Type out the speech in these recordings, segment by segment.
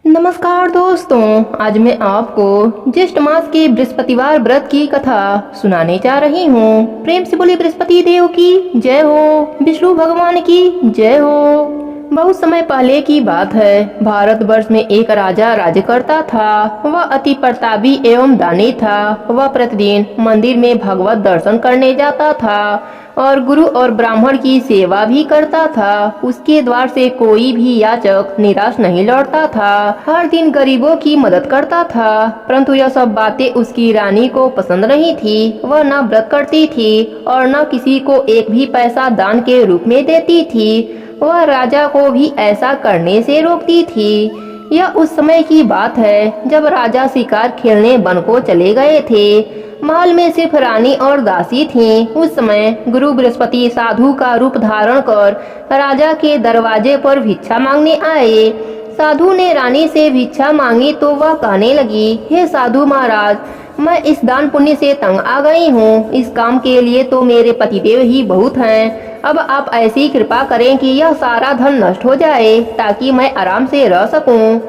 नमस्कार दोस्तों, आज मैं आपको ज्येष्ठ मास के बृहस्पतिवार व्रत की कथा सुनाने जा रही हूँ। प्रेम से बोले बृहस्पति देव की जय हो, विष्णु भगवान की जय हो। बहुत समय पहले की बात है। भारतवर्ष में एक राजा राज्य करता था। वह अति प्रतापी एवं दानी था। वह प्रतिदिन मंदिर में भगवत दर्शन करने जाता था और गुरु और ब्राह्मण की सेवा भी करता था। उसके द्वार से कोई भी याचक निराश नहीं लौटता था। हर दिन गरीबों की मदद करता था। परंतु यह सब बातें उसकी रानी को पसंद नहीं थी। वह न व्रत करती थी और न किसी को एक भी पैसा दान के रूप में देती थी। वह राजा को भी ऐसा करने से रोकती थी। यह उस समय की बात है जब राजा शिकार खेलने वन को चले गए थे। महल में सिर्फ रानी और दासी थीं। उस समय गुरु बृहस्पति साधु का रूप धारण कर राजा के दरवाजे पर भिक्षा मांगने आए। साधु ने रानी से भिक्षा मांगी तो वह कहने लगी, हे साधु महाराज, मैं इस दान पुण्य से तंग आ गई हूँ। इस काम के लिए तो मेरे पतिदेव ही बहुत हैं। अब आप ऐसी कृपा करें कि यह सारा धन नष्ट हो जाए ताकि मैं आराम से रह सकूं।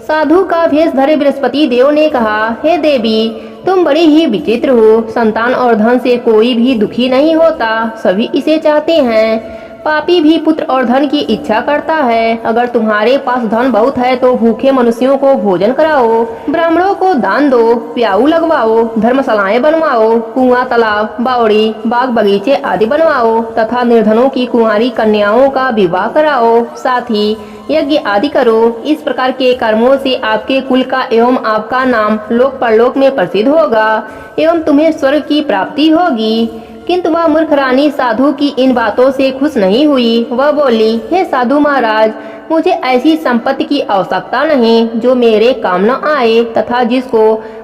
साधु का भेष धरे बृहस्पति देव ने कहा, हे देवी, तुम बड़ी ही विचित्र हो। संतान और धन से कोई भी दुखी नहीं होता, सभी इसे चाहते हैं। पापी भी पुत्र और धन की इच्छा करता है। अगर तुम्हारे पास धन बहुत है तो भूखे मनुष्यों को भोजन कराओ, ब्राह्मणों को दान दो, प्याऊ लगवाओ, धर्मशालाएं बनवाओ, कुआं, तालाब, बावड़ी, बाग बगीचे आदि बनवाओ तथा निर्धनों की कुंवारी कन्याओं का विवाह कराओ। साथ ही यज्ञ आदि करो। इस प्रकार के कर्मों से आपके कुल का एवं आपका नाम लोक परलोक में प्रसिद्ध होगा एवं तुम्हें स्वर्ग की प्राप्ति होगी। किंतु वह मूर्ख रानी साधु की इन बातों से खुश नहीं हुई। वह बोली, हे साधु महाराज, मुझे ऐसी संपत्ति की आवश्यकता नहीं जो मेरे काम न आए तथा जिसको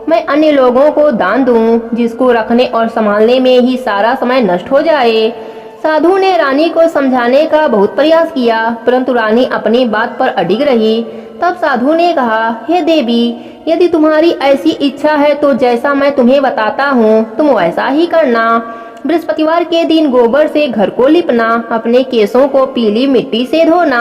मैं अन्य लोगों को दान दूं, जिसको रखने और संभालने में ही सारा समय नष्ट हो जाए। साधु ने रानी को समझाने का बहुत प्रयास किया, परंतु रानी अपनी बात पर अडिग रही। तब साधु ने कहा, हे देवी, यदि तुम्हारी ऐसी इच्छा है तो जैसा मैं तुम्हें बताता हूँ तुम वैसा ही करना। बृहस्पतिवार के दिन गोबर से घर को लिपना, अपने केसों को पीली मिट्टी से धोना,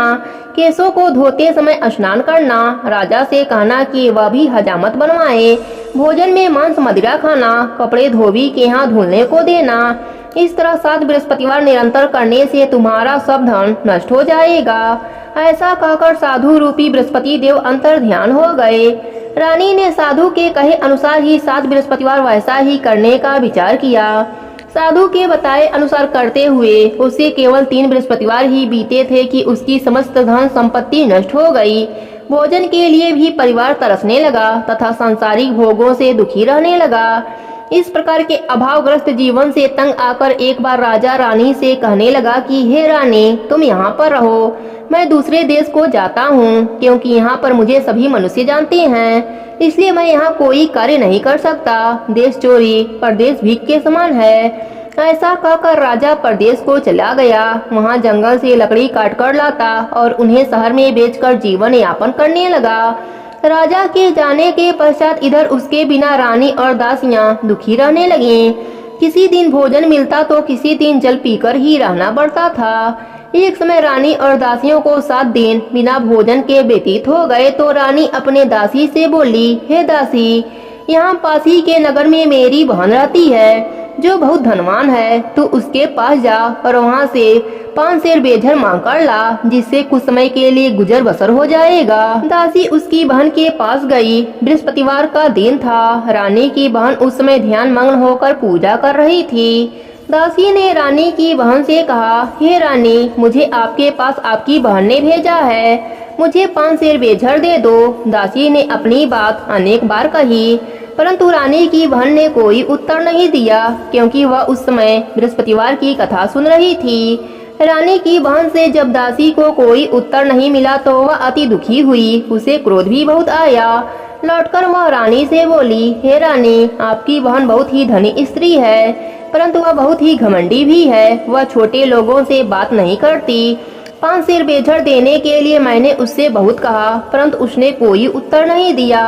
केसों को धोते समय स्नान करना, राजा से कहना कि वह भी हजामत बनवाए, भोजन में मांस मदिरा खाना, कपड़े धोबी के यहाँ धुलने को देना। इस तरह 7 बृहस्पतिवार निरंतर करने से तुम्हारा सब धन नष्ट हो जाएगा। ऐसा कहकर साधु रूपी बृहस्पति देव अंतर ध्यान हो गए। रानी ने साधु के कहे अनुसार ही 7 बृहस्पतिवार वैसा ही करने का विचार किया। साधु के बताए अनुसार करते हुए उसे केवल 3 बृहस्पतिवार ही बीते थे कि उसकी समस्त धन संपत्ति नष्ट हो गई। भोजन के लिए भी परिवार तरसने लगा तथा सांसारिक भोगों से दुखी रहने लगा। इस प्रकार के अभावग्रस्त जीवन से तंग आकर एक बार राजा रानी से कहने लगा कि हे रानी, तुम यहाँ पर रहो, मैं दूसरे देश को जाता हूँ, क्योंकि यहाँ पर मुझे सभी मनुष्य जानते हैं, इसलिए मैं यहाँ कोई कार्य नहीं कर सकता। देश चोरी परदेश भीख के समान है। ऐसा कहकर राजा परदेश को चला गया। वहाँ जंगल से लकड़ी काट कर लाता और उन्हें शहर में बेचकर जीवन यापन करने लगा। राजा के जाने के पश्चात इधर उसके बिना रानी और दासियां दुखी रहने लगी। किसी दिन भोजन मिलता तो किसी दिन जल पीकर ही रहना पड़ता था। एक समय रानी और दासियों को 7 दिन बिना भोजन के व्यतीत हो गए तो रानी अपने दासी से बोली, हे दासी, यहाँ पास ही के नगर में मेरी बहन रहती है जो बहुत धनवान है। तू उसके पास जा और वहाँ से 5 सेर बेझर मांग कर ला, जिससे कुछ समय के लिए गुजर बसर हो जाएगा। दासी उसकी बहन के पास गई। बृहस्पतिवार का दिन था। रानी की बहन उस समय ध्यान मग्न होकर पूजा कर रही थी। दासी ने रानी की बहन से कहा, हे रानी, मुझे आपके पास आपकी बहन ने भेजा है, मुझे 5 सेर बेझर दे दो। दासी ने अपनी बात अनेक बार कही, परंतु रानी की बहन ने कोई उत्तर नहीं दिया, क्योंकि वह उस समय बृहस्पतिवार की कथा सुन रही थी। रानी की बहन से जब दासी को कोई उत्तर नहीं मिला तो वह अति दुखी हुई। उसे क्रोध भी बहुत आया। लौटकर वह रानी से बोली, हे रानी, आपकी बहन बहुत ही धनी स्त्री है, परंतु वह बहुत ही घमंडी भी है। वह छोटे लोगों से बात नहीं करती। 5 सेर बेझर देने के लिए मैंने उससे बहुत कहा, परंतु उसने कोई उत्तर नहीं दिया।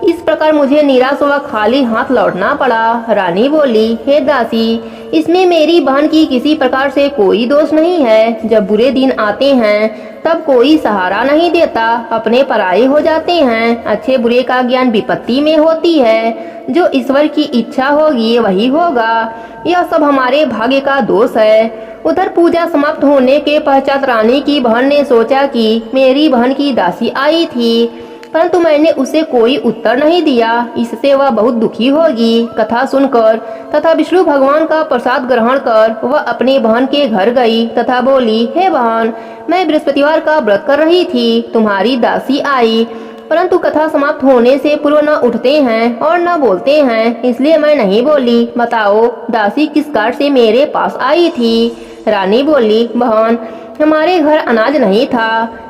इस प्रकार मुझे निराश व खाली हाथ लौटना पड़ा। रानी बोली, हे दासी, इसमें मेरी बहन की किसी प्रकार से कोई दोष नहीं है। जब बुरे दिन आते हैं तब कोई सहारा नहीं देता, अपने पराये हो जाते हैं। अच्छे बुरे का ज्ञान विपत्ति में होती है। जो ईश्वर की इच्छा होगी वही होगा। यह सब हमारे भाग्य का दोष है। उधर पूजा समाप्त होने के पश्चात रानी की बहन ने सोचा कि मेरी बहन की दासी आई थी, परंतु मैंने उसे कोई उत्तर नहीं दिया, इससे वह बहुत दुखी होगी। कथा सुनकर तथा विष्णु भगवान का प्रसाद ग्रहण कर वह अपनी बहन के घर गई तथा बोली, हे बहन, मैं बृहस्पतिवार का व्रत कर रही थी, तुम्हारी दासी आई, परंतु कथा समाप्त होने से पूर्व न उठते हैं और न बोलते हैं, इसलिए मैं नहीं बोली। बताओ, दासी किस कारण से मेरे पास आई थी? रानी बोली, बहन, हमारे घर अनाज नहीं था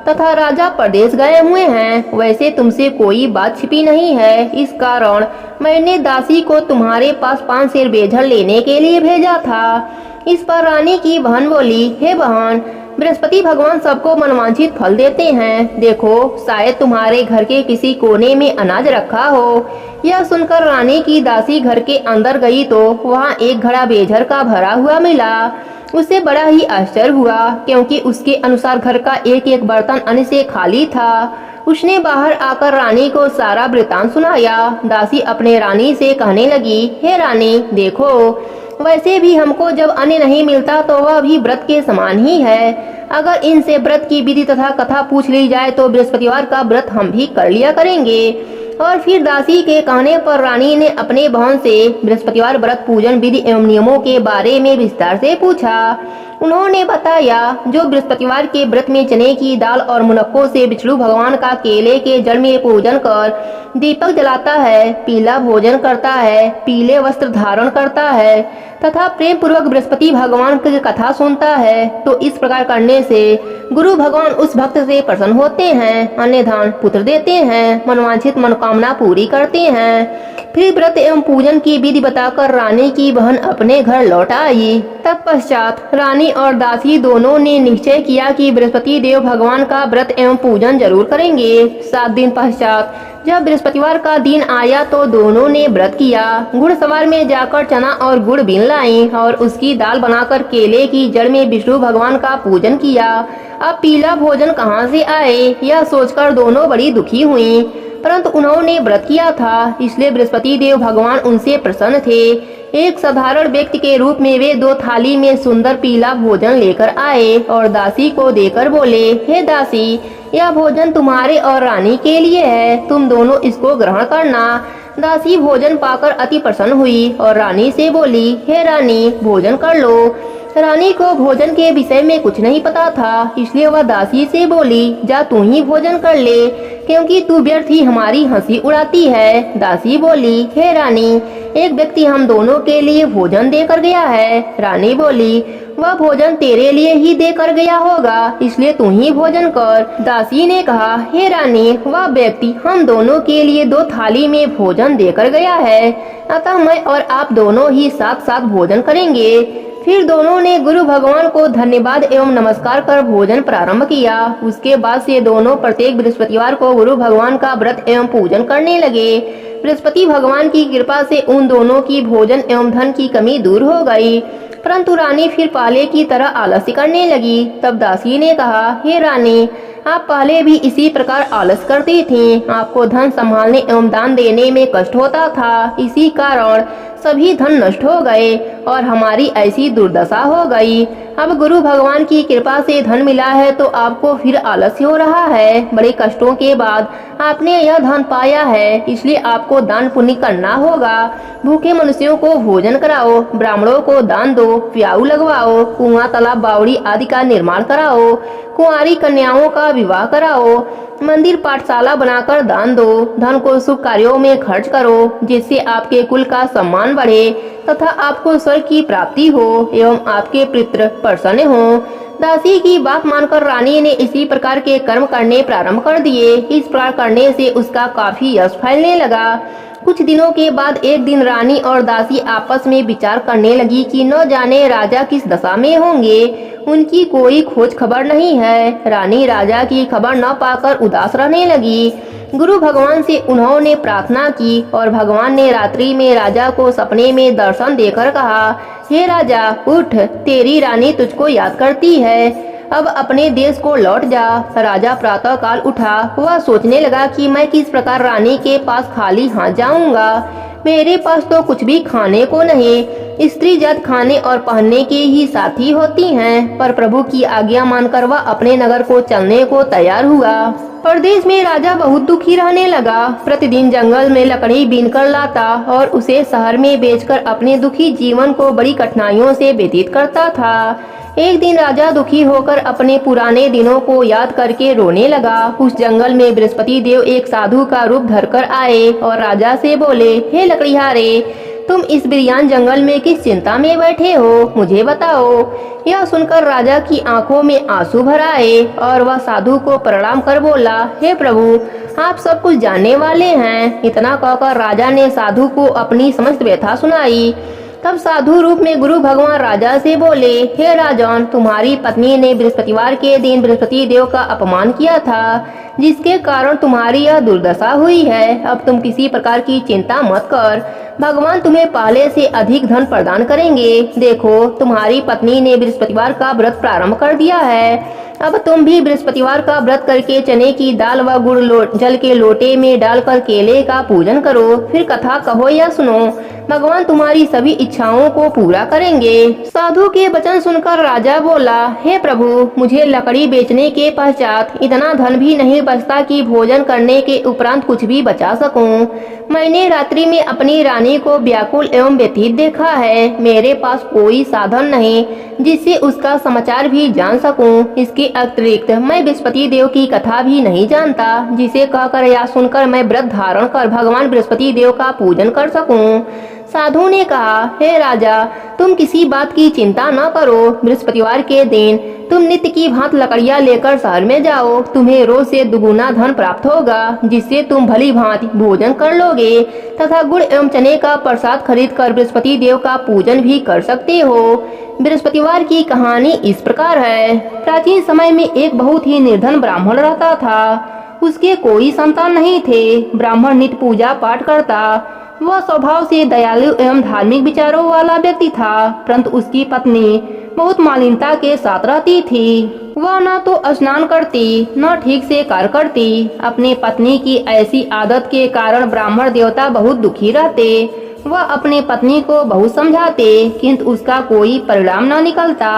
तथा राजा प्रदेश गए हुए हैं। वैसे तुमसे कोई बात छिपी नहीं है, इस कारण मैंने दासी को तुम्हारे पास 5 सेर बेझर लेने के लिए भेजा था। इस पर रानी की बहन बोली, हे बहन, बृहस्पति भगवान सबको मनवांछित फल देते हैं। देखो, शायद तुम्हारे घर के किसी कोने में अनाज रखा हो। यह सुनकर रानी की दासी घर के अंदर गई तो वहाँ एक घड़ा बेझर का भरा हुआ मिला। उसे बड़ा ही आश्चर्य हुआ, क्योंकि उसके अनुसार घर का एक एक बर्तन अन्न से खाली था। उसने बाहर आकर रानी को सारा वृतांत सुनाया। दासी अपने रानी से कहने लगी, हे रानी, देखो, वैसे भी हमको जब अन्न नहीं मिलता तो वह भी व्रत के समान ही है। अगर इनसे व्रत की विधि तथा कथा पूछ ली जाए तो बृहस्पतिवार का व्रत हम भी कर लिया करेंगे। और फिर दासी के कहने पर रानी ने अपने बहन से बृहस्पतिवार व्रत पूजन विधि एवं नियमों के बारे में विस्तार से पूछा। उन्होंने बताया, जो बृहस्पतिवार के व्रत में चने की दाल और मुनक्कों से विष्णु भगवान का केले के जल में पूजन कर दीपक जलाता है, पीला भोजन करता है, पीले वस्त्र धारण करता है तथा प्रेम पूर्वक बृहस्पति भगवान की कथा सुनता है, तो इस प्रकार करने से गुरु भगवान उस भक्त से प्रसन्न होते हैं, अन्य धन पुत्र देते हैं, मनवांछित मनोकामना पूरी करते हैं। फिर व्रत एवं पूजन की विधि बताकर रानी की बहन अपने घर लौट आई। तत्पश्चात रानी और दासी दोनों ने निश्चय किया कि बृहस्पति देव भगवान का व्रत एवं पूजन जरूर करेंगे। 7 दिन पश्चात जब बृहस्पतिवार का दिन आया तो दोनों ने व्रत किया। घुड़सवार में जाकर चना और गुड़ बीन लाई और उसकी दाल बनाकर केले की जड़ में विष्णु भगवान का पूजन किया। अब पीला भोजन कहाँ से आए, यह सोचकर दोनों बड़ी दुखी हुई, परंतु उन्होंने व्रत किया था, इसलिए बृहस्पति देव भगवान उनसे प्रसन्न थे। एक साधारण व्यक्ति के रूप में वे 2 थाली में सुंदर पीला भोजन लेकर आए और दासी को देकर बोले, हे दासी, यह भोजन तुम्हारे और रानी के लिए है, तुम दोनों इसको ग्रहण करना। दासी भोजन पाकर अति प्रसन्न हुई और रानी से बोली, हे रानी, भोजन कर लो। रानी को भोजन के विषय में कुछ नहीं पता था, इसलिए वह दासी से बोली, जा तू ही भोजन कर ले, क्योंकि तू व्यर्थ ही हमारी हंसी उड़ाती है। दासी बोली, हे रानी, एक व्यक्ति हम दोनों के लिए भोजन देकर गया है। रानी बोली, वह भोजन तेरे लिए ही देकर गया होगा, इसलिए तू ही भोजन कर। दासी ने कहा, हे रानी, वह व्यक्ति हम दोनों के लिए 2 थाली में भोजन देकर गया है, अतः मैं और आप दोनों ही साथ साथ भोजन करेंगे। फिर दोनों ने गुरु भगवान को धन्यवाद एवं नमस्कार कर भोजन प्रारंभ किया। उसके बाद से दोनों प्रत्येक बृहस्पतिवार को गुरु भगवान का व्रत एवं पूजन करने लगे। बृहस्पति भगवान की कृपा से उन दोनों की भोजन एवं धन की कमी दूर हो गई, परंतु रानी फिर पहले की तरह आलस्य करने लगी। तब दासी ने कहा, हे रानी, आप पहले भी इसी प्रकार आलस करती थीं। आपको धन संभालने एवं दान देने में कष्ट होता था, इसी कारण सभी धन नष्ट हो गए और हमारी ऐसी दुर्दशा हो गई। अब गुरु भगवान की कृपा से धन मिला है तो आपको फिर आलस्य हो रहा है। बड़े कष्टों के बाद आपने यह धन पाया है, इसलिए आपको दान पुण्य करना होगा। भूखे मनुष्यों को भोजन कराओ, ब्राह्मणों को दान दो, प्याऊ लगवाओ, कुआं तालाब बावड़ी आदि का निर्माण कराओ, कुंवारी कन्याओं का विवाह कराओ, मंदिर पाठशाला बनाकर दान दो, धन को शुभ कार्यों में खर्च करो, जिससे आपके कुल का सम्मान बढ़े तथा आपको स्वर्ग की प्राप्ति हो एवं आपके पितृ प्रसन्न हो। दासी की बात मानकर रानी ने इसी प्रकार के कर्म करने प्रारंभ कर दिए। इस प्रकार करने से उसका काफी यश फैलने लगा। कुछ दिनों के बाद एक दिन रानी और दासी आपस में विचार करने लगी कि न जाने राजा किस दशा में होंगे, उनकी कोई खोज खबर नहीं है। रानी राजा की खबर न पाकर उदास रहने लगी। गुरु भगवान से उन्होंने प्रार्थना की और भगवान ने रात्रि में राजा को सपने में दर्शन देकर कहा, हे राजा उठ, तेरी रानी तुझको याद करती है, अब अपने देश को लौट जा। राजा प्रातः काल उठा, वह सोचने लगा कि मैं किस प्रकार रानी के पास खाली हाथ जाऊंगा। मेरे पास तो कुछ भी खाने को नहीं। स्त्री जात खाने और पहनने के ही साथी होती हैं, पर प्रभु की आज्ञा मानकर वह अपने नगर को चलने को तैयार हुआ। परदेश में राजा बहुत दुखी रहने लगा। प्रतिदिन जंगल में लकड़ी बीन कर लाता और उसे शहर में बेचकर अपने दुखी जीवन को बड़ी कठिनाइयों से व्यतीत करता था। एक दिन राजा दुखी होकर अपने पुराने दिनों को याद करके रोने लगा। उस जंगल में बृहस्पति देव एक साधु का रूप धरकर आए और राजा से बोले, हे लकड़ीहारे, तुम इस बिरयान जंगल में किस चिंता में बैठे हो, मुझे बताओ। यह सुनकर राजा की आंखों में आंसू भर आए और वह साधु को प्रणाम कर बोला, हे प्रभु, आप सब कुछ जानने वाले हैं। इतना कहकर राजा ने साधु को अपनी समस्त व्यथा सुनाई। तब साधु रूप में गुरु भगवान राजा से बोले, हे राजन, तुम्हारी पत्नी ने बृहस्पतिवार के दिन बृहस्पति देव का अपमान किया था, जिसके कारण तुम्हारी यह दुर्दशा हुई है। अब तुम किसी प्रकार की चिंता मत कर, भगवान तुम्हें पहले से अधिक धन प्रदान करेंगे। देखो, तुम्हारी पत्नी ने बृहस्पतिवार का व्रत प्रारंभ कर दिया है। अब तुम भी बृहस्पतिवार का व्रत करके चने की दाल व गुड़ जल के लोटे में डालकर केले का पूजन करो, फिर कथा कहो या सुनो, भगवान तुम्हारी सभी इच्छाओं को पूरा करेंगे। साधु के वचन सुनकर राजा बोला, हे प्रभु, मुझे लकड़ी बेचने के पश्चात इतना धन भी नहीं बचता कि भोजन करने के उपरांत कुछ भी बचा सकूं। मैंने रात्रि में अपनी रानी को व्याकुल एवं व्यथित देखा है। मेरे पास कोई साधन नहीं जिससे उसका समाचार भी जान सकूं। इसके अतिरिक्त मैं बृहस्पति देव की कथा भी नहीं जानता, जिसे कहकर या सुनकर मैं व्रत धारण कर भगवान बृहस्पति देव का पूजन कर सकूं। साधु ने कहा, हे राजा, तुम किसी बात की चिंता न करो। बृहस्पतिवार के दिन तुम नित्य की भांति लकड़ियां लेकर शहर में जाओ। तुम्हें रोज से दुगुना धन प्राप्त होगा, जिससे तुम भली भांति भोजन कर लोगे तथा गुड़ एवं चने का प्रसाद खरीद कर बृहस्पति देव का पूजन भी कर सकते हो। बृहस्पतिवार की कहानी इस प्रकार है। प्राचीन समय में एक बहुत ही निर्धन ब्राह्मण रहता था। उसके कोई संतान नहीं थे। ब्राह्मण नित्य पूजा पाठ करता। वह स्वभाव से दयालु एवं धार्मिक विचारों वाला व्यक्ति था, परंतु उसकी पत्नी बहुत मालिनता के साथ रहती थी। वह न तो स्नान करती न ठीक से कार्य करती। अपनी पत्नी की ऐसी आदत के कारण ब्राह्मण देवता बहुत दुखी रहते। वह अपने पत्नी को बहुत समझाते, किंतु उसका कोई परिणाम न निकलता।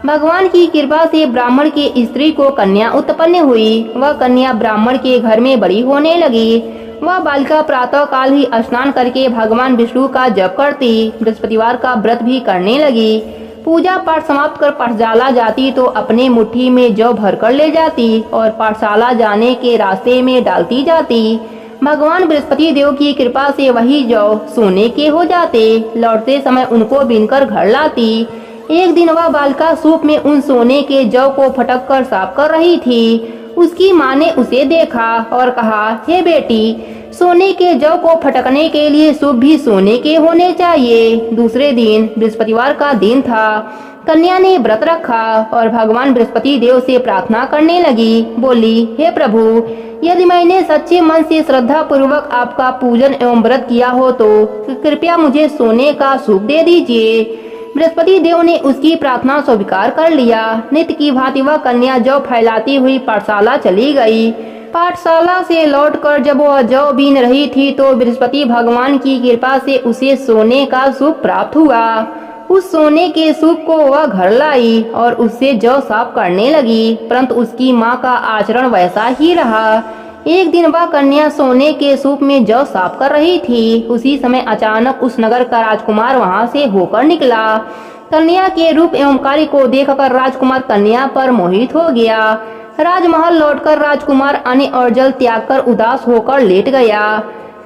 भगवान की कृपा से ब्राह्मण की स्त्री को कन्या उत्पन्न हुई। वह कन्या ब्राह्मण के घर में बड़ी होने लगी। वह बालिका प्रातः काल ही स्नान करके भगवान विष्णु का जप करती। बृहस्पतिवार का व्रत भी करने लगी। पूजा पाठ समाप्त कर पाठशाला जाती तो अपने मुट्ठी में जौ भर कर ले जाती और पाठशाला जाने के रास्ते में डालती जाती। भगवान बृहस्पति देव की कृपा से वही जौ सोने के हो जाते। लौटते समय उनको बीनकर घर लाती। एक दिन वह बालिका सूप में उन सोने के जौ को फटक कर साफ कर रही थी। उसकी माँ ने उसे देखा और कहा, हे बेटी, सोने के जौ को फटकने के लिए सूप भी सोने के होने चाहिए। दूसरे दिन बृहस्पतिवार का दिन था। कन्या ने व्रत रखा और भगवान बृहस्पति देव से प्रार्थना करने लगी। बोली, हे प्रभु, यदि मैंने सच्चे मन से श्रद्धा पूर्वक आपका पूजन एवं व्रत किया हो तो कृपया मुझे सोने का सूप दे दीजिए। बृहस्पति देव ने उसकी प्रार्थना स्वीकार कर लिया। नित्य की भांति वह कन्या जौ फैलाती हुई पाठशाला चली गई। पाठशाला से लौटकर जब वह जौ बीन रही थी तो बृहस्पति भगवान की कृपा से उसे सोने का सूप प्राप्त हुआ। उस सोने के सूप को वह घर लाई और उससे जौ साफ करने लगी, परंतु उसकी माँ का आचरण वैसा ही रहा। एक दिन वह कन्या सोने के सूप में जौ साफ कर रही थी। उसी समय अचानक उस नगर का राजकुमार वहां से होकर निकला। कन्या के रूप एवं कार्य को देखकर राजकुमार कन्या पर मोहित हो गया। राजमहल लौटकर राजकुमार अन्न और जल त्याग कर उदास होकर लेट गया।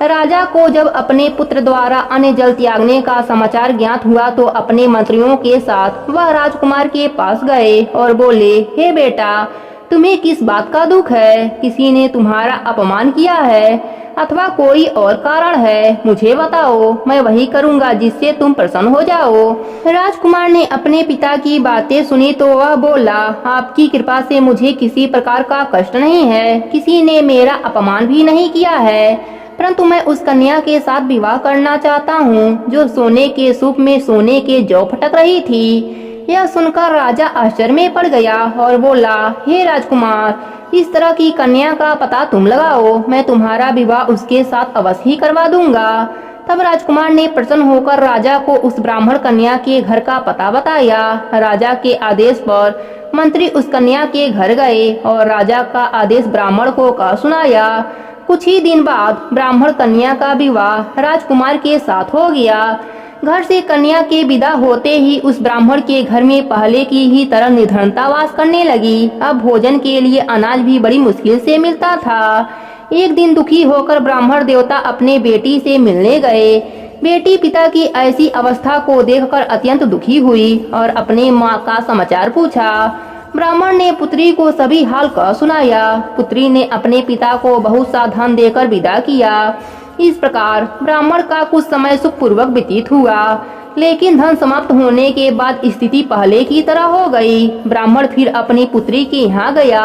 राजा को जब अपने पुत्र द्वारा अन्न जल त्यागने का समाचार ज्ञात हुआ तो अपने मंत्रियों के साथ वह राजकुमार के पास गए और बोले, हे बेटा, तुम्हें किस बात का दुख है? किसी ने तुम्हारा अपमान किया है अथवा कोई और कारण है? मुझे बताओ, मैं वही करूंगा जिससे तुम प्रसन्न हो जाओ। राजकुमार ने अपने पिता की बातें सुनी तो वह बोला, आपकी कृपा से मुझे किसी प्रकार का कष्ट नहीं है, किसी ने मेरा अपमान भी नहीं किया है, परंतु मैं उस कन्या के साथ विवाह करना चाहता हूँ जो सोने के सूप में सोने के जौ फटक रही थी। यह सुनकर राजा आश्चर्य में पड़ गया और बोला, हे राजकुमार, इस तरह की कन्या का पता तुम लगाओ, मैं तुम्हारा विवाह उसके साथ अवश्य ही करवा दूंगा। तब राजकुमार ने प्रसन्न होकर राजा को उस ब्राह्मण कन्या के घर का पता बताया। राजा के आदेश पर मंत्री उस कन्या के घर गए और राजा का आदेश ब्राह्मण को कह सुनाया। कुछ ही दिन बाद ब्राह्मण कन्या का विवाह राजकुमार के साथ हो गया। घर से कन्या के विदा होते ही उस ब्राह्मण के घर में पहले की ही तरह निर्धनता वास करने लगी। अब भोजन के लिए अनाज भी बड़ी मुश्किल से मिलता था। एक दिन दुखी होकर ब्राह्मण देवता अपने बेटी से मिलने गए। बेटी पिता की ऐसी अवस्था को देखकर अत्यंत दुखी हुई और अपने माँ का समाचार पूछा। ब्राह्मण ने पुत्री को सभी हाल कह सुनाया। पुत्री ने अपने पिता को बहुत सा धन देकर विदा किया। इस प्रकार ब्राह्मण का कुछ समय सुखपूर्वक व्यतीत हुआ, लेकिन धन समाप्त होने के बाद स्थिति पहले की तरह हो गई। ब्राह्मण फिर अपनी पुत्री के यहाँ गया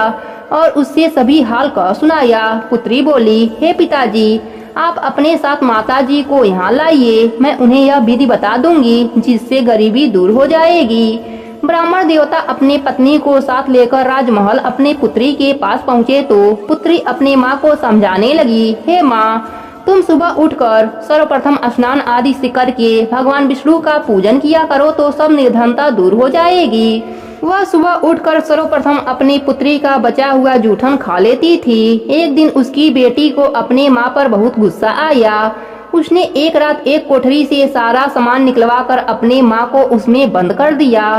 और उससे सभी हाल कह सुनाया। पुत्री बोली, हे पिताजी, आप अपने साथ माताजी को यहाँ लाइए, मैं उन्हें यह विधि बता दूंगी जिससे गरीबी दूर हो जाएगी। ब्राह्मण देवता अपनी पत्नी को साथ लेकर राजमहल अपने पुत्री के पास पहुँचे तो पुत्री अपनी माँ को समझाने लगी, हे माँ, तुम सुबह उठकर सर्वप्रथम स्नान आदि से करके भगवान विष्णु का पूजन किया करो तो सब निर्धनता दूर हो जाएगी। वह सुबह उठकर सर्वप्रथम अपनी पुत्री का बचा हुआ जूठन खा लेती थी। एक दिन उसकी बेटी को अपने माँ पर बहुत गुस्सा आया। उसने एक रात एक कोठरी से सारा सामान निकलवाकर अपने माँ को उसमें बंद कर दिया।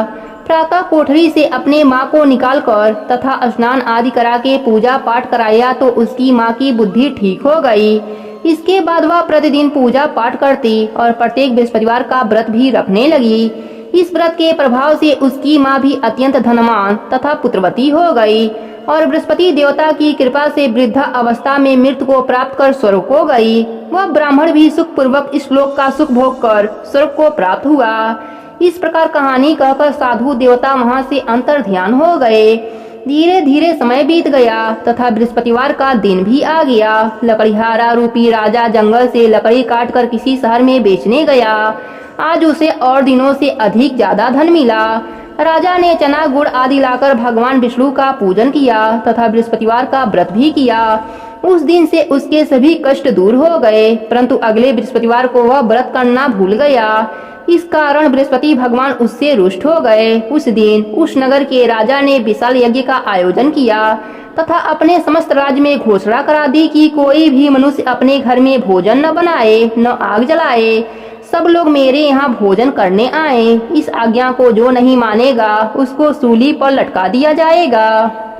प्रातः कोठरी से अपने माँ को निकालकर तथा स्नान आदि करा के पूजा पाठ कराया तो उसकी माँ की बुद्धि ठीक हो गई। इसके बाद वह प्रतिदिन पूजा पाठ करती और प्रत्येक बृहस्पतिवार का व्रत भी रखने लगी। इस व्रत के प्रभाव से उसकी माँ भी अत्यंत धनवान तथा पुत्रवती हो गई और बृहस्पति देवता की कृपा से वृद्धा अवस्था में मृत्यु को प्राप्त कर स्वर्ग को गई। वह ब्राह्मण भी सुख पूर्वक इस श्लोक का सुख भोग कर स्वर्ग को प्राप्त हुआ। इस प्रकार कहानी कहकर साधु देवता वहाँ से अंतर ध्यान हो गए। धीरे धीरे समय बीत गया तथा बृहस्पतिवार का दिन भी आ गया। लकड़ीहारा रूपी राजा जंगल से लकड़ी काट कर किसी शहर में बेचने गया। आज उसे और दिनों से अधिक ज्यादा धन मिला। राजा ने चना गुड़ आदि लाकर भगवान विष्णु का पूजन किया तथा बृहस्पतिवार का व्रत भी किया। उस दिन से उसके सभी कष्ट दूर हो गए, परंतु अगले बृहस्पतिवार को वह व्रत करना भूल गया। इस कारण बृहस्पति भगवान उससे रुष्ट हो गए। उस दिन उस नगर के राजा ने विशाल यज्ञ का आयोजन किया तथा अपने समस्त राज्य में घोषणा करा दी कि कोई भी मनुष्य अपने घर में भोजन न बनाए न आग जलाए। सब लोग मेरे यहाँ भोजन करने आए। इस आज्ञा को जो नहीं मानेगा उसको सूली पर लटका दिया जाएगा।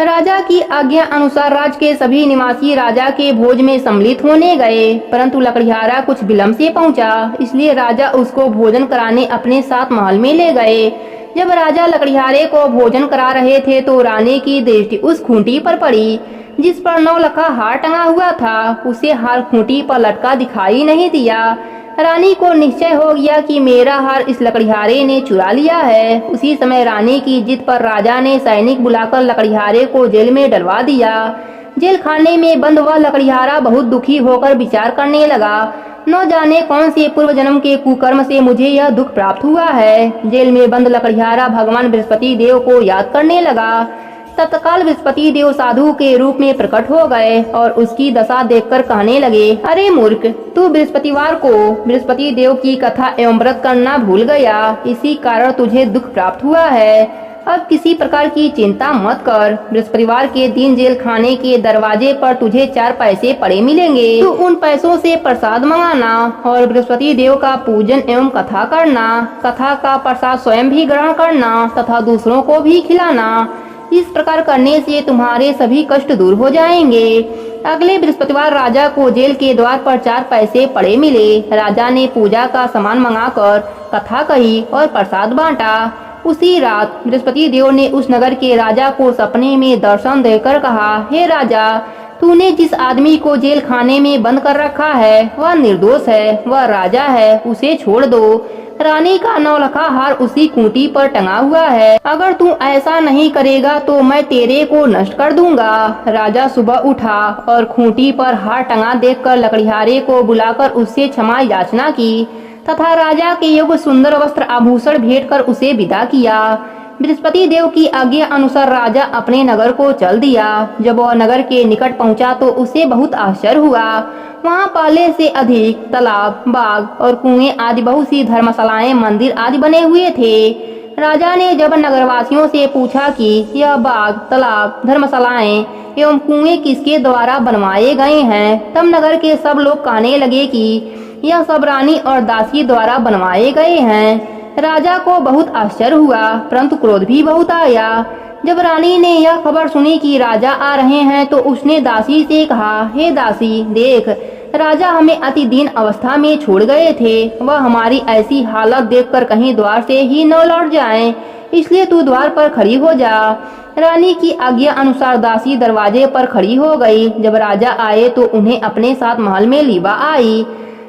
राजा की आज्ञा अनुसार राज्य के सभी निवासी राजा के भोज में सम्मिलित होने गए, परंतु लकड़ीहारा कुछ विलम्ब से पहुंचा, इसलिए राजा उसको भोजन कराने अपने साथ महल में ले गए। जब राजा लकड़ीहारे को भोजन करा रहे थे तो रानी की दृष्टि उस खूंटी पर पड़ी जिस पर 9 लखा हार टंगा हुआ था। उसे हार खूंटी पर लटका दिखाई नहीं दिया। रानी को निश्चय हो गया कि मेरा हार इस लकड़ीहारे ने चुरा लिया है। उसी समय रानी की जिद पर राजा ने सैनिक बुलाकर लकड़ीहारे को जेल में डलवा दिया। जेल खाने में बंद हुआ लकड़ीहारा बहुत दुखी होकर विचार करने लगा, न जाने कौन से पूर्व जन्म के कुकर्म से मुझे यह दुख प्राप्त हुआ है। जेल में बंद लकड़ीहारा भगवान बृहस्पति देव को याद करने लगा। तत्काल बृहस्पति देव साधु के रूप में प्रकट हो गए और उसकी दशा देखकर कहने लगे, अरे मूर्ख, तू बृहस्पतिवार को बृहस्पति देव की कथा एवं व्रत करना भूल गया, इसी कारण तुझे दुख प्राप्त हुआ है। अब किसी प्रकार की चिंता मत कर। बृहस्पतिवार के दिन जेल खाने के दरवाजे पर तुझे 4 पैसे पड़े मिलेंगे। तू उन पैसों से प्रसाद मंगाना और बृहस्पति देव का पूजन एवं कथा करना। कथा का प्रसाद स्वयं भी ग्रहण करना तथा दूसरों को भी खिलाना। इस प्रकार करने से तुम्हारे सभी कष्ट दूर हो जाएंगे। अगले बृहस्पतिवार राजा को जेल के द्वार पर 4 पैसे पड़े मिले। राजा ने पूजा का सामान मंगाकर कथा कही और प्रसाद बांटा। उसी रात बृहस्पति देव ने उस नगर के राजा को सपने में दर्शन देकर कहा, हे राजा, तूने जिस आदमी को जेल खाने में बंद कर रखा है वह निर्दोष है, वह राजा है, उसे छोड़ दो। रानी का नौलखा हार उसी खूंटी पर टंगा हुआ है, अगर तू ऐसा नहीं करेगा तो मैं तेरे को नष्ट कर दूंगा। राजा सुबह उठा और खूंटी पर हार टंगा देखकर लकड़िहारे को बुलाकर उससे क्षमा याचना की तथा राजा के योग्य सुंदर वस्त्र आभूषण भेंट कर उसे विदा किया। बृहस्पति देव की आज्ञा अनुसार राजा अपने नगर को चल दिया। जब वह नगर के निकट पहुंचा तो उसे बहुत आश्चर्य हुआ। वहां पहले से अधिक तालाब, बाग और कुएं आदि बहुत सी धर्मशालाएं, मंदिर आदि बने हुए थे। राजा ने जब नगरवासियों से पूछा कि यह बाग, तालाब, धर्मशालाएं एवं कुएं किसके द्वारा बनवाए गए हैं, तब नगर के सब लोग कहने लगे कि यह सब रानी और दासी द्वारा बनवाए गए हैं। राजा को बहुत आश्चर्य हुआ, परंतु क्रोध भी बहुत आया। जब रानी ने यह खबर सुनी कि राजा आ रहे हैं तो उसने दासी से कहा, हे दासी, देख, राजा हमें अति दीन अवस्था में छोड़ गए थे। वह हमारी ऐसी हालत देखकर कहीं द्वार से ही न लौट जाएं, इसलिए तू द्वार पर खड़ी हो जा। रानी की आज्ञा अनुसार दासी दरवाजे पर खड़ी हो गई। जब राजा आए तो उन्हें अपने साथ महल में लीबा आई।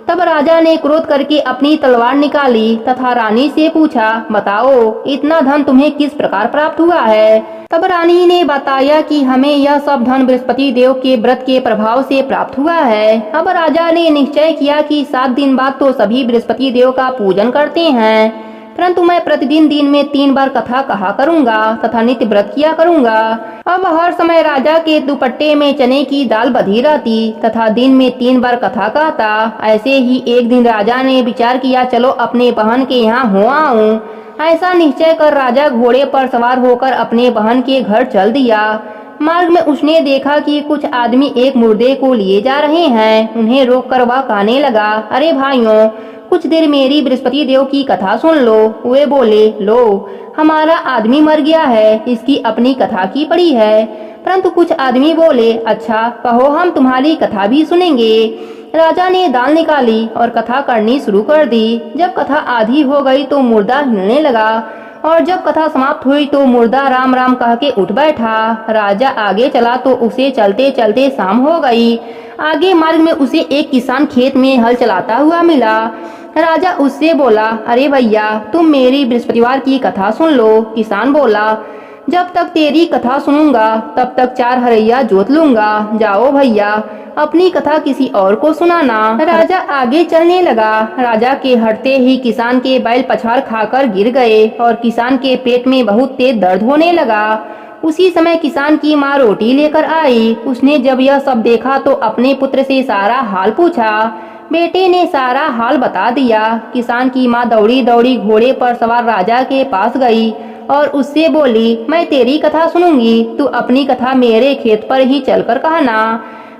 तब राजा ने क्रोध करके अपनी तलवार निकाली तथा रानी से पूछा, बताओ, इतना धन तुम्हें किस प्रकार प्राप्त हुआ है। तब रानी ने बताया कि हमें यह सब धन बृहस्पति देव के व्रत के प्रभाव से प्राप्त हुआ है। अब राजा ने निश्चय किया कि 7 दिन बाद तो सभी बृहस्पति देव का पूजन करते हैं, परंतु मैं प्रतिदिन दिन में 3 बार कथा कहा करूंगा तथा नित्य व्रत किया करूंगा। अब हर समय राजा के दुपट्टे में चने की दाल बधी रहती तथा दिन में 3 बार कथा कहता। ऐसे ही एक दिन राजा ने विचार किया, चलो अपने बहन के यहाँ हो आऊं। ऐसा निश्चय कर राजा घोड़े पर सवार होकर अपने बहन के घर चल दिया। मार्ग में उसने देखा कि कुछ आदमी एक मुर्दे को लिए जा रहे हैं। उन्हें रोककर वह कहने लगा, अरे भाइयों, कुछ देर मेरी बृहस्पति देव की कथा सुन लो। वे बोले, लो, हमारा आदमी मर गया है, इसकी अपनी कथा की पड़ी है। परंतु कुछ आदमी बोले, अच्छा, कहो, हम तुम्हारी कथा भी सुनेंगे। राजा ने दाल निकाली और कथा करनी शुरू कर दी। जब कथा आधी हो गई तो मुर्दा हिलने लगा और जब कथा समाप्त हुई तो मुर्दा राम राम कह के उठ बैठा। राजा आगे चला तो उसे चलते चलते शाम हो गई। आगे मार्ग में उसे एक किसान खेत में हल चलाता हुआ मिला। राजा उससे बोला, अरे भैया, तुम मेरी बृहस्पतिवार की कथा सुन लो। किसान बोला, जब तक तेरी कथा सुनूंगा तब तक 4 हरैया जोत लूंगा। जाओ भैया, अपनी कथा किसी और को सुनाना। राजा आगे चलने लगा। राजा के हटते ही किसान के बैल पछाड़ खाकर गिर गए और किसान के पेट में बहुत तेज दर्द होने लगा। उसी समय किसान की माँ रोटी लेकर आई। उसने जब यह सब देखा तो अपने पुत्र से सारा हाल पूछा। बेटे ने सारा हाल बता दिया। किसान की माँ दौड़ी दौड़ी घोड़े पर सवार राजा के पास गई और उससे बोली, मैं तेरी कथा सुनूंगी, तू अपनी कथा मेरे खेत पर ही चलकर कहना।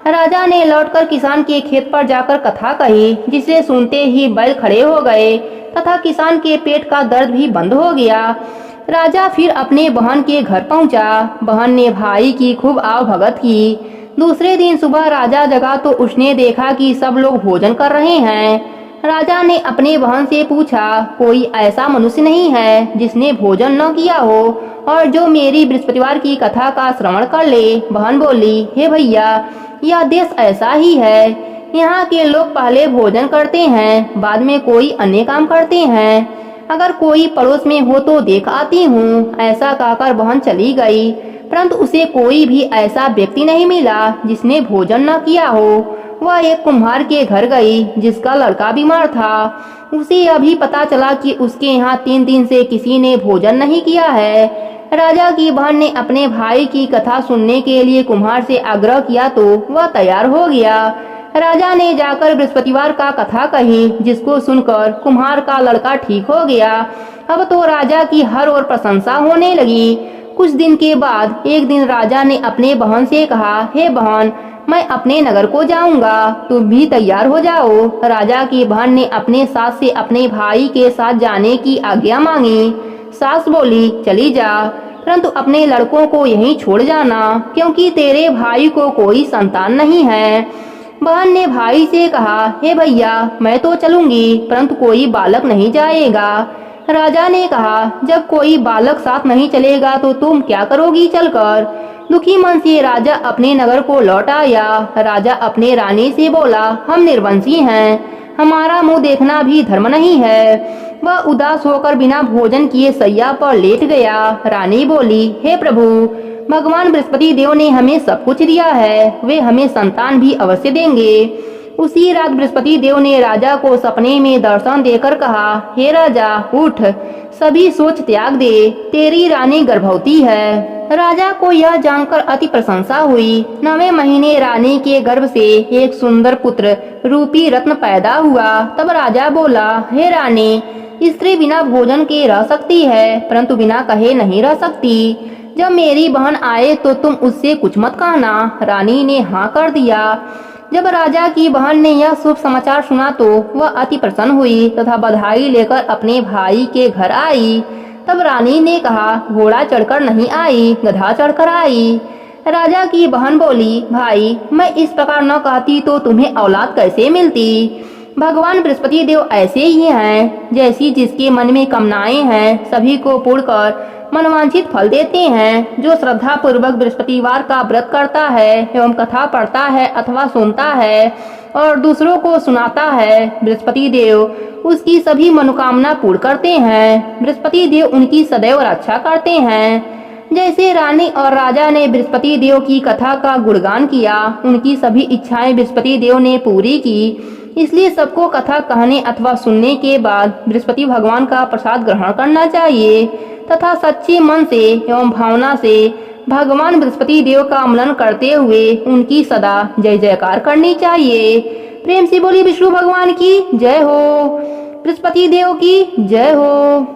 राजा ने लौटकर किसान के खेत पर जाकर कथा कही, जिसे सुनते ही बैल खड़े हो गए तथा किसान के पेट का दर्द भी बंद हो गया। राजा फिर अपने बहन के घर पहुंचा। बहन ने भाई की खूब आवभगत की। दूसरे दिन सुबह राजा जगा तो उसने देखा कि सब लोग भोजन कर रहे हैं। राजा ने अपने बहन से पूछा, कोई ऐसा मनुष्य नहीं है जिसने भोजन न किया हो और जो मेरी बृहस्पतिवार की कथा का श्रवण कर ले। बहन बोली, हे भैया, यह देश ऐसा ही है। यहाँ के लोग पहले भोजन करते हैं, बाद में कोई अन्य काम करते हैं। अगर कोई पड़ोस में हो तो देख आती हूँ। ऐसा कहकर बहन चली गई, परंतु उसे कोई भी ऐसा व्यक्ति नहीं मिला जिसने भोजन न किया हो। वह एक कुम्हार के घर गई जिसका लड़का बीमार था। उसे अभी पता चला कि उसके यहाँ 3 दिन से किसी ने भोजन नहीं किया है। राजा की बहन ने अपने भाई की कथा सुनने के लिए कुम्हार से आग्रह किया तो वह तैयार हो गया। राजा ने जाकर बृहस्पतिवार का कथा कही, जिसको सुनकर कुम्हार का लड़का ठीक हो गया। अब तो राजा की हर ओर प्रशंसा होने लगी। कुछ दिन के बाद एक दिन राजा ने अपने बहन से कहा, हे बहन, मैं अपने नगर को जाऊंगा, तुम भी तैयार हो जाओ। राजा की बहन ने अपने सास से अपने भाई के साथ जाने की आज्ञा मांगी। सास बोली, चली जा, परंतु अपने लड़कों को यहीं छोड़ जाना, क्योंकि तेरे भाई को कोई संतान नहीं है। बहन ने भाई से कहा, हे भैया, मैं तो चलूंगी, परंतु कोई बालक नहीं जाएगा। राजा ने कहा, जब कोई बालक साथ नहीं चलेगा तो तुम क्या करोगी चलकर? दुखी मन से राजा अपने नगर को लौट आया। राजा अपने रानी से बोला, हम निर्वंशी हैं, हमारा मुंह देखना भी धर्म नहीं है। वह उदास होकर बिना भोजन किए सैया पर लेट गया। रानी बोली, हे प्रभु, भगवान बृहस्पति देव ने हमें सब कुछ दिया है, वे हमें संतान भी अवश्य देंगे। उसी रात बृहस्पति देव ने राजा को सपने में दर्शन देकर कहा, हे राजा, उठ, सभी सोच त्याग दे, तेरी रानी गर्भवती है। राजा को यह जानकर अति प्रशंसा हुई। 9वें महीने रानी के गर्भ से एक सुंदर पुत्र रूपी रत्न पैदा हुआ। तब राजा बोला, हे रानी, स्त्री बिना भोजन के रह सकती है, परंतु बिना कहे नहीं रह सकती। जब मेरी बहन आए तो तुम उससे कुछ मत कहना। रानी ने हाँ कर दिया। जब राजा की बहन ने यह शुभ समाचार सुना तो वह अति प्रसन्न हुई तथा बधाई लेकर अपने भाई के घर आई। तब रानी ने कहा, घोड़ा चढ़कर नहीं आई, गधा चढ़कर आई। राजा की बहन बोली, भाई, मैं इस प्रकार न कहती तो तुम्हें औलाद कैसे मिलती? भगवान बृहस्पति देव ऐसे ही हैं, जैसी जिसके मन में कामनाएं हैं सभी को पूर्ण कर मनवांछित फल देते हैं। जो श्रद्धा पूर्वक बृहस्पतिवार का व्रत करता है एवं कथा पढ़ता है अथवा सुनता है और दूसरों को सुनाता है, बृहस्पति देव उसकी सभी मनोकामना पूर्ण करते हैं। बृहस्पति देव उनकी सदैव रक्षा करते हैं। जैसे रानी और राजा ने बृहस्पति देव की कथा का गुणगान किया, उनकी सभी इच्छाएं बृहस्पति देव ने पूरी की। इसलिए सबको कथा कहने अथवा सुनने के बाद बृहस्पति भगवान का प्रसाद ग्रहण करना चाहिए तथा सच्चे मन से एवं भावना से भगवान बृहस्पति देव का अमलन करते हुए उनकी सदा जय जयकार करनी चाहिए। प्रेम से बोली विष्णु भगवान की जय हो, बृहस्पति देव की जय हो।